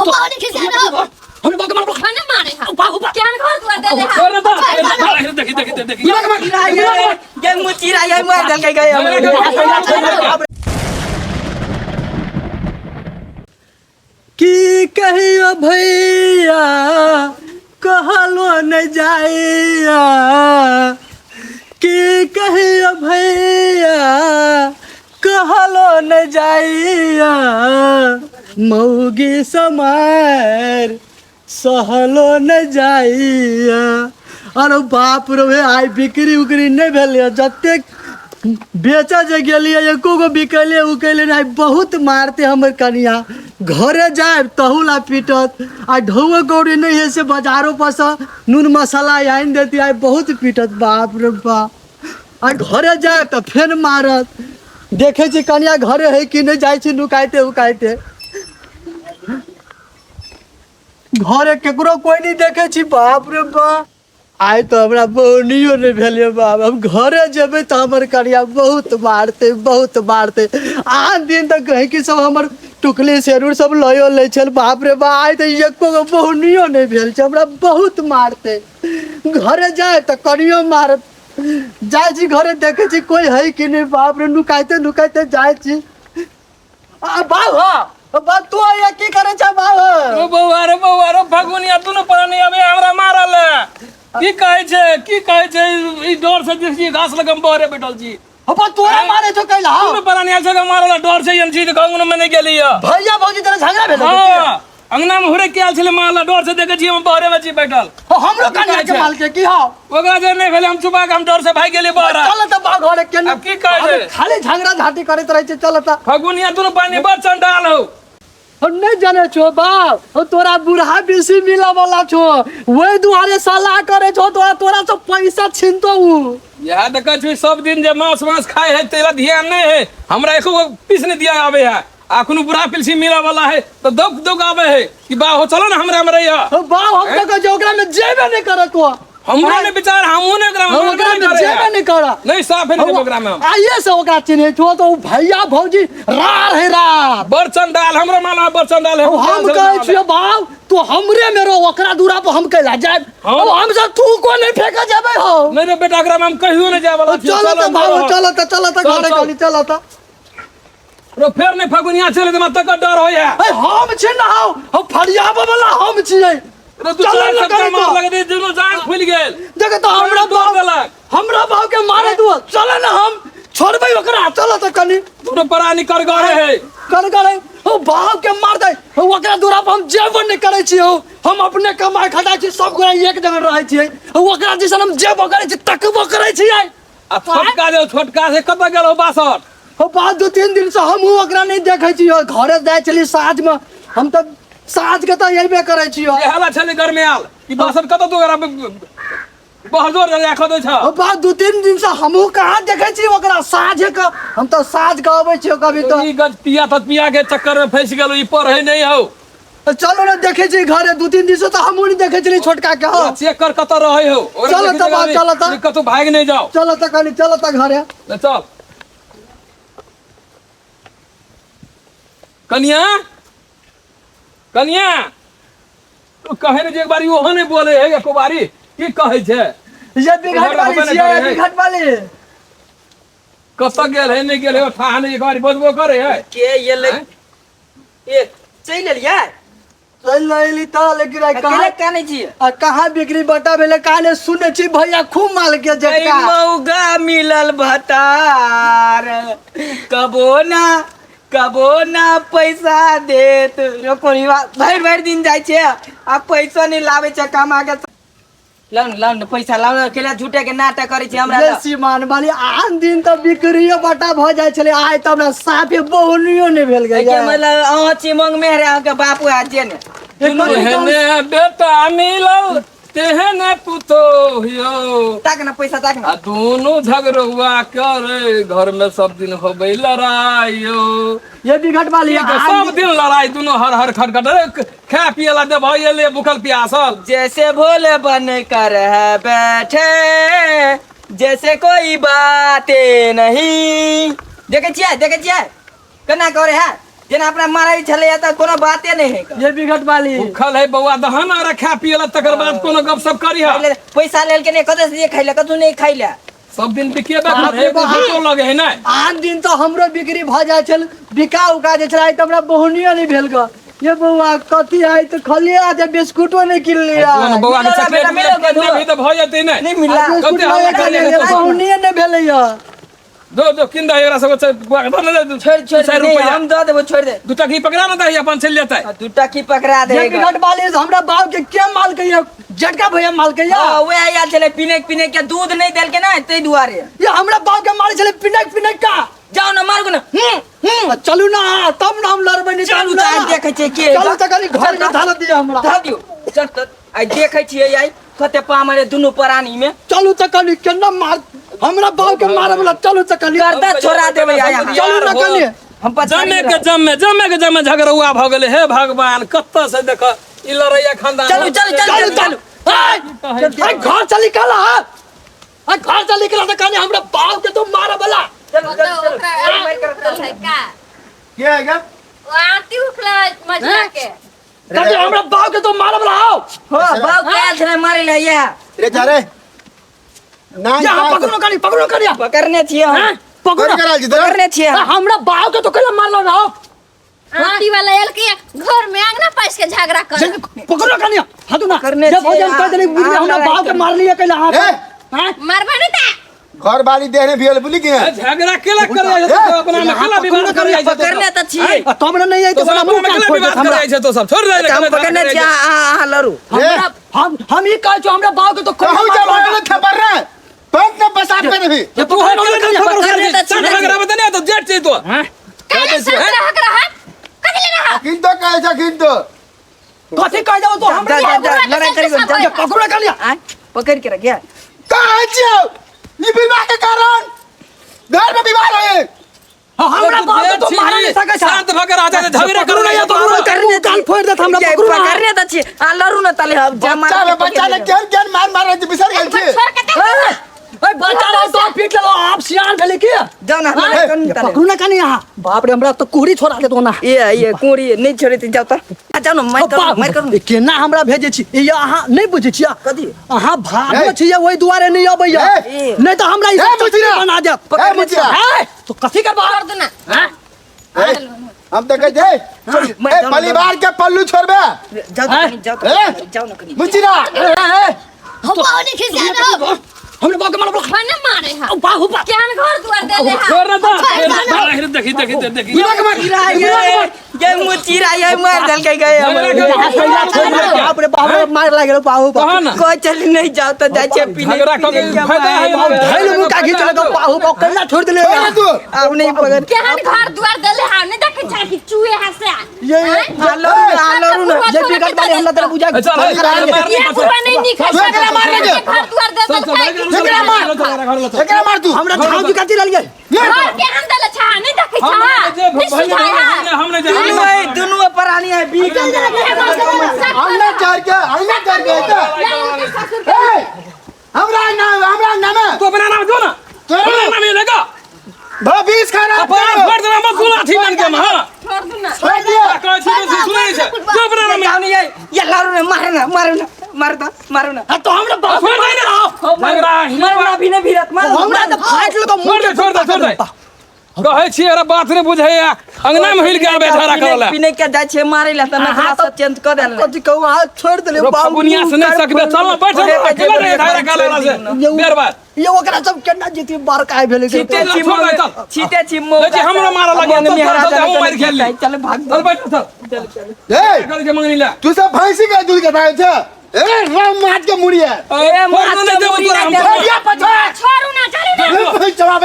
पानी खिसा दो हम बाग मार खाने मारे हां बाबू क्या घर दुआ दे दे अरे बा देखी ये मुचीरा ये मार दल के गए की कहियो भैया कहलो न जाइया की कहियो भैया कहलो न जाइया मौगी समार सहलो न जाइया। अरे बाप रे आई बिक्री उकरी नहीं भेल जते बेचा जे गेलिए एको गो बिकले उकले नहीं बहुत मारते हमर कनिया घरे जाए तहुला पीटत आ ढौआ गौरी नहीं है से बाजारों पर से नून मसाला आइन देती है बहुत पीटत बाप रे बाप आ घरे जाए तो फिर मारत देखे छी कनिया घरे है कि नहीं जाए छी नुकाइते उकाइते घरे केकरो कोई नहीं देखे छी बाप रे बाप आइ तो हमरा बोनियो नहीं भेलिए बाप हम घरे जेबे तो हमर कनिया बहुत मारते आठ दिन तक कहीं कि सब हमर टुकली सेरूर सब लयो ले चल बाप रे बाप आइ तो एको गो बोनियो नहीं भेल छै हमरा बहुत मारते घरे जाए तो कनियो मारत जाए छी घरे देखे छी कोई है कि नहीं बाप रे नुकाइते जाए छी आ बा तू ये की करे छ बाबा ओ बौआ रे भगुनिया तू न पर नहीं अबे हमरा मारल की कहे छे ई डर से देखी घास लगम बहरे बैठल छी अब तोरा मारे छो कैला तू न पर नहीं आछे मारल डर से हम छी गांव में नहीं गेली भैया भौजी तेरे झगड़ा भेल हां अंगना में हुरे के आल छले मारल डर से देखे छी हम बहरे में छी बैठल हमरो कन्या के माल के की हां ओकरा जे नहीं भेले हम छुपा के हम डर से भाग गेली बहरा चल त बा घरे के अब की कहे खाली झगड़ा झाटी करत रहे छे चल त भगुनिया तू न पानी बड़ चंडाल हो हम नहीं जाने छो बाप तोरा बुढ़ा बेसी मिला वाला छो वही दुआरे सलाह करे छो तोरा सब पैसा छीनतो उ यह देखा छी सब दिन जे मांस खाए है तेरा ध्यान नहीं है हमरा एको पीस नहीं दिया आवे है आखनु बुढ़ा पिलसी मिला वाला है तो दौग आवे है कि बा हो चलो ना हमरा या बाप हम तो जोगरा में जेबे नहीं करत हो हमरा ने विचार हमू ने ओकरा में जेबे नहीं करा नहीं साफ है ओकरा में आइए से ओकरा चिन्हे छो तो भैया भौजी रार है रार बड़ चंडाल हमरा माला बड़ चंडाल है हम कहे छियो बाप तू हमरे में रो ओकरा दूरा पर हम कैला जाए अब हम सब तू को नहीं फेंका जाबे हो नहीं रे बेटा ओकरा में हम कहियो नहीं जाए वाला चलो तो बाबू चलो तो घरे गली चलो तो रो फेर ने फगुनिया चले त मत का डर होय है हम छी ना हम फरियाब वाला हम छियै रे तू चल कर मार लगे दे दुनो जान खुल गेल देख तो हमरा बाप के मारे दू चल ना हम छोड़बै ओकरा चलो तो कनी तू परानी कर गरे है कर ओ बाप के मार दे ओकरा दूरा पर हम जेब नहीं करे छी हम अपने कमाई खटा छी सब गोरा एक जगह रहै छी ओकरा जैसन हम जेब करे छी तकबो करे छी आ छोटका से कत गेल हो बासर हो बात 2-3 दिन से हम ओकरा नहीं देखे छी घरे जाय चली साँझ में हम तो साँझ के तो यही करे छी ये हाला छले घर में आल कि बासर कत तो ओकरा बहजोर राख दे छ हो बात 2-3 दिन से हमहू कहां देखे छी ओकरा साँझ के हम तो साँझ के आबै छी कभी तो ई गज पिया के चक्कर में फंस गेल ई पर है नहीं हो चलो ना देखे छी घरे 2-3 दिन से तो हमहू नहीं देखे छी छोटका के हो चेक कर कत रहे हो चलो तो कत भाग नहीं जाओ चलो तो घरे चल कनिया तो कहे जे एक बारी ओहो नहीं बोले है एको बारी की कहे छे ये बिघट वाली छियै बिघट वाली कत गेल है नहीं गेल है ठा नहीं एक बारी बजबो करे है के ये चल लिया चल लेली त लेकिन अकेले काने छी कहां बिक्री बटा भेले काने सुने छी भैया खूब माल के जटका मौगा मिलल भतार कबो ना पैसा देत रो कोरीवा भर दिन जाय छे आ पैसा नहीं लावे छ कमा के लाउन पैसा लाउन अकेले झूठे के नाटक करे छी हमरा ले सीमान वाली आन दिन त बिक्रियो बटा भ जाय छले आइ त हमरा साफे बहुनियो नहीं भेल गय के मतलब आ चिमंग में रे के बापू आ जे ने हेने बेटा मिलल तेहने पुतो हियो ताक ना पैसा ताक ना दोनों झगड़ुआ करे घर में सब दिन होबे लड़ाइयो ये बिघट वाली सब दिन लड़ाई दोनों हर खटखट खा पियला दे भइए ले भूखल प्यासल जैसे भोले बन कर है बैठे जैसे कोई बातें नहीं देखे छियै केना करे है जेना अपना मारै छले त कोनो बाते नहीं है ये बिघट वाली भूखल है बउआ दहन रखा पियला तकर बाद कोनो गपशप करी है पहले पैसा लेल के नहीं कते से खैले कतु नहीं खैले सब दिन बिकेबे करे तो लगे है ना आन दिन तो हमरो बिक्री भ जाय छल बिका उका जे छलै त हमरा बहुनियो नहीं भेल ग ये बउआ कथी है तो खाली आधे बिस्कुटो नहीं किन लिया बउआ के चॉकलेट मिले भी तो भ जते ना नहीं मिला कते हल्ला करे बहुनियो नहीं भेलैया दो किंदा एकरा सब छोड़ रुपया हम दे देबो छोड़ दे दूटा की पकड़ा ना दही अपन चल जाता है दूटा की पकड़ा ये देगा बिघट वाली हमरा बाप के क्या माल कहिया झटका भैया माल कहिया वे आया चले पीने के दूध नहीं देल के ना ते दुआरे ये हमरा बाप के माल चले पिनक का जाओ ना मार ना चलू ना तब ना हम लड़बै नहीं चलू त देखे छे के चलू त कनी घर में धाल दिया हमरा धा दियो चल त आई देखे छिए आई कते पामरे दुनु प्राणी में चलू त कनी केना मार हमरा बाप के मारे वाला चलू त कनी गर्दा छोड़ा देबे आया चलू ना कनी हम जमे के जमे झगड़ुआ भ गेले हे भगवान कत्ता से देख ई लड़ैया खानदान चलू घर चली कला घर चली कला त कनी हमरा बाप के तो मारे वाला क्या है क्या आती उखला मजला के कनी हमरा बाप के तो मारे वाला आओ हो बाप के छले मारे ले या रे जा रे ना यहाँ पकड़ो कनी पकड़ने छिए हम पकड़ो कराल जी पकड़ने छिए हमरा बाप के तो कला मारलो ना आती वाला एल के घर में आंगना पास के झगड़ा कर पकड़ो कनी हटू ना करने जब छिए, भोजन कर देनी बुढ़िया हमरा बाप के मार लिया कला हां मारबा नहीं ता घर वाली देने भी बोली कि झगड़ा केला करे तो अपना में केला विवाद करे पकड़ने त छिए तब ना नहीं आई तो तो मुंह अपना में कान केला फोड़ दे विवाद हमरा करे तो सब छोड़ दे हम पकड़ने छिए आ लरू हम ही कहै छौ हमरा बाप के तो कहू जा बाबा खबर रे पंच ने बसात में नहीं तू है झगड़ा बता नहीं तो जेट चाहिए तो काले सब रहा कथि ले रहा किन तो कहे जा किन तो कथि कह जाओ तो हमरा लड़ाई करी जा पकड़ो कनी पकड़ के रख गया कहां जाओ ये विवाह के कारण घर में विवाह है हमरा बाप के तो मार नहीं सकै छ शांत भगर आ जाए झगड़ा करू ना तो करने कान फोड़ दे हमरा पकड़ो पकड़ने त छिए आ लरू न तले हम बच्चा ने केन मार बिसर गेल छे छोड़ के दे ओए बच्चा रे तो पीट लो आप सियान भेले के जाओ ना पकड़ो ना कनी यहां बाप रे हमरा तो कुहरी छोड़ा दे तो ना ये कुड़ी नहीं छोड़े त जाओ त जाओ ना मार कर केना हमरा भेजे छी ये अहाँ नहीं बुझे छिया कथि अहाँ भागो छिया ओई दुआरे नहीं अबैया ए। नहीं तो हमरा ई बुचिया। बना दे ए बुचिया। तो कथि के बाप कर दो ना हम तो कह जाए परिवार के पल्लू छोड़बे जाओ ना कनी मुचिरा हम पानी खिसा दो हमरे बाप के मार खाना मारे हा बाहु बा क्या हम घर द्वार दे दे हा छोड़ ना तो देखी ये मुचिरा ये मार दल के गए बाप रे बाप मार लागे बाहु बा कहां ना कोई चल नहीं जाओ तो जाए छे पीने झगड़ा कर फायदा है धैल मुका खींच लगा बाहु बा कल्ला छोड़ देले तू अब नहीं पकड़ क्या हम घर द्वार दे ले हा नहीं देखे छा कि चूहे हसे ये हालो ना ये बिगड़ वाले हमरा तरफ बुझा ये पूरा नहीं निकल झगड़ा मारने दे। घर द्वार दे दे एकरा मार तू हमरा धाव की काटी ललिए घर के हम दले छा नहीं देखे छा हमने दोनों प्राणी है बीच हमने चढ़ के हमरा नाम है तो अपना नाम दो ना अपना नाम ये लगा भविष्य खाना अपना फर्द में मत सुना थी मन के हां छोड़ दो ना छोड़ दिया कह छी सुनै छै जो अपना नाम नहीं है ये लारू ने मारो ना तो हमरा बाप छोड़ दे ना झगड़ा मारो भी नहीं भिरत मारो हमरा तो फाट लगा छोड़ दे कहे छी अरे बात रे बुझैया अंगना में हिल के बैठा रखला पीने के जाय छे मारे ला त ना सब चेंज कर देल कथि कहू हां छोड़ देले बाबू बुनिया से नहीं सकबे चल ना बैठ अकेला रे धारा काला से बेर बात ये ओकरा सब केना जीती बार काय भेले के छीते छिमो ले जी हमरा मारा लगे तो हम मार खेल ले चल भाग चल बैठ चल ए कर के मंगनी ला तू सब भैंसी का दूध का था ए राम माट के मुड़िया ए मार नहीं देबो तोरा हम या पछा छोड़ू ना चली ना जवाब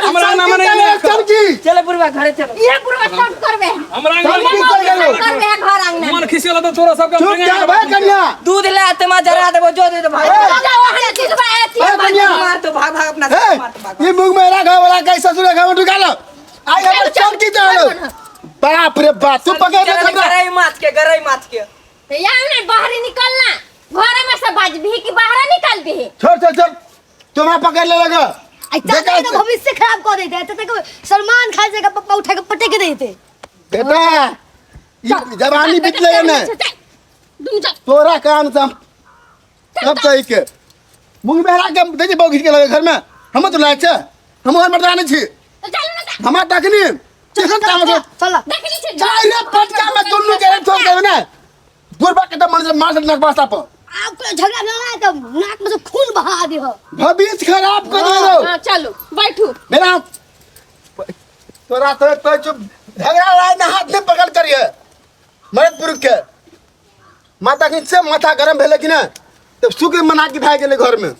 हमरा नाम नहीं चमकी चल बुरवा घरे चल ये पूरा सब करबे हमरा करबे घर आंगन मन खिसेला तो तोरा सब चुप जा भाई कन्या दूध ले आते मा जरा देबो जो दे दे भाई जाओ हने चीज बा ए कन्या मार तो भाग अपना ए मार तो भाग ये मुंह में रखा वाला कैसा ससुर का मुंह ढुका लो आई अब चमकी चलो बाप रे बाप तू पकड़ ले गरई माच के या ने बाहर निकलना घर में से बाज भी कि बाहर निकाल दी छोड़ तुम्हें पकड़ ले लगा चाचा का भविष्य खराब कर देते हैं तो सलमान खान जगह पप्पा उठा के पटे के देते बेटा ये जवानी बीतले है ना तुम चल तोरा काम सब कही के मुंह में हरा के देखी बहु खींच के लगे घर में हम तो लायक छे हम घर मर्दानी छी चल ना हमार तकनी चिकन काम से चला देख ली चाहे पटका में दुन्नु के ठोक देवे ना दूरबा के तो मन से मार नक पास्ता पर आपको झगड़ा ना है तो नाक में से खून बहा दे हो भविष्य खराब कर दे रो हां चलो बैठो मेरा तोरा तो चुप झगड़ा लाए ना हाथ में पकड़ करिए मर्द पुरुष के माता के से माथा गरम भेले कि ना तब सुख मना के भाग गेले घर में